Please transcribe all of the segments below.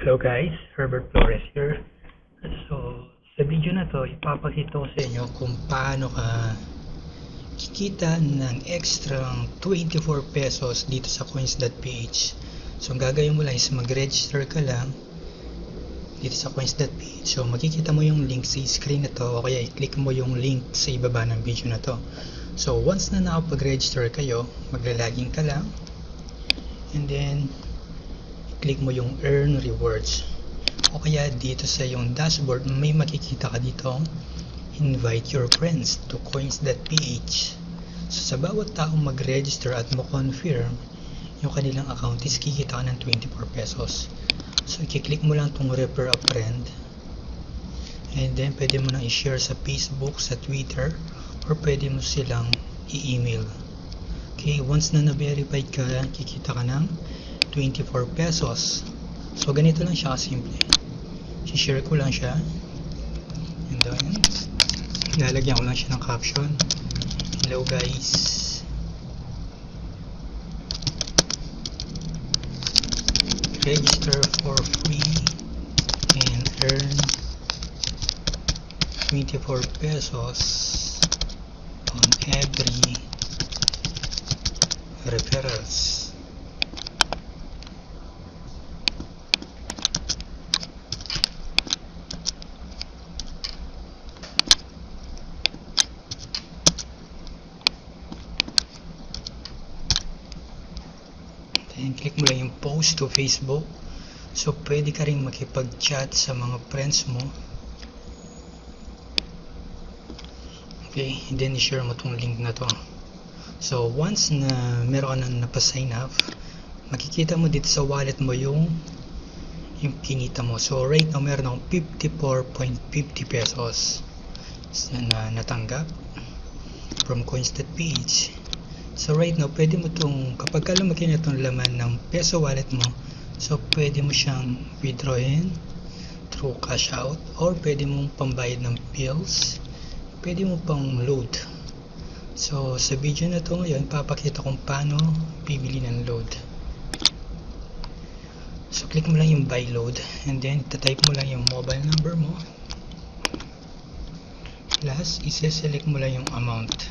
Hello guys, Herbert Flores here. So, sa video na to, ipapakita ko sa inyo kung paano ka kikita ng extra 24 pesos dito sa coins.ph. So, ang gagawin mo lang is mag-register ka lang dito sa coins.ph. So, makikita mo yung link sa screen na to o kaya i-click mo yung link sa ibaba ng video na to. So, once na nakapag-register kayo, maglalagin ka lang and then click mo yung earn rewards o kaya dito sa yung dashboard may makikita ka dito invite your friends to coins.ph. So sa bawat taong mag-register at mo confirm yung kanilang account is kikita ka ng 24 pesos. So i-click mo lang tong refer a friend and then pwede mo nang i-share sa Facebook, sa Twitter, or pwede mo silang i-email. Okay, once na na-verify ka, kikita ka ng 24 pesos. So ganito lang siya kasimple. I-share ko lang siya and then lalagyan ko lang siya ng caption. Hello guys, register for free and earn 24 pesos on every referrals. Then click mo lang yung post to Facebook. So pwede ka rin makipag-chat sa mga friends mo. Okay, and then i-share mo tong link na to. So once na meron ka na napasign up, makikita mo dito sa wallet mo yung kinita mo. So right now meron akong 54.50 pesos na natanggap from coins.ph. So right now, pwede mo itong, kapag lumaki na itong laman ng peso wallet mo, so pwede mo siyang withdrawin through cash out, or pwede mong pambayad ng bills, pwede mo pang load. So sa video na to ngayon, papakita kung paano bibili ng load. So click mo lang yung buy load and then type mo lang yung mobile number mo plus isa-select mo lang yung amount.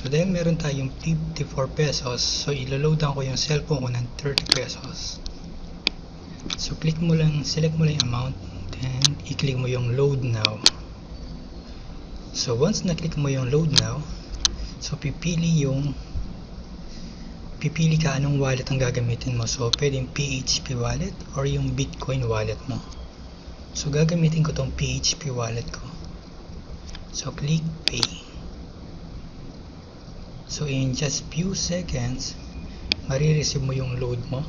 So dahil meron tayong 54 pesos, so iloloadan ko yung cellphone ko ng 30 pesos. So click mo lang, select mo lang yung amount, then i-click mo yung load now. So once na-click mo yung load now, so pipili ka anong wallet ang gagamitin mo. So pwedeng PHP wallet or yung Bitcoin wallet mo. So gagamitin ko tong PHP wallet ko. So click pay. So in just few seconds, marireceive mo yung load mo.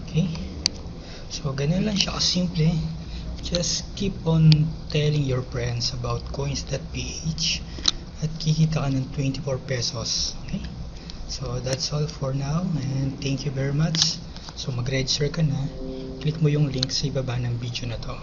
Okay? So ganun lang siya kasimple. Just keep on telling your friends about coins.ph at kikita ka ng 24 pesos. Okay? So that's all for now and thank you very much. So mag-register ka na. Click mo yung link sa ibaba ng video na to.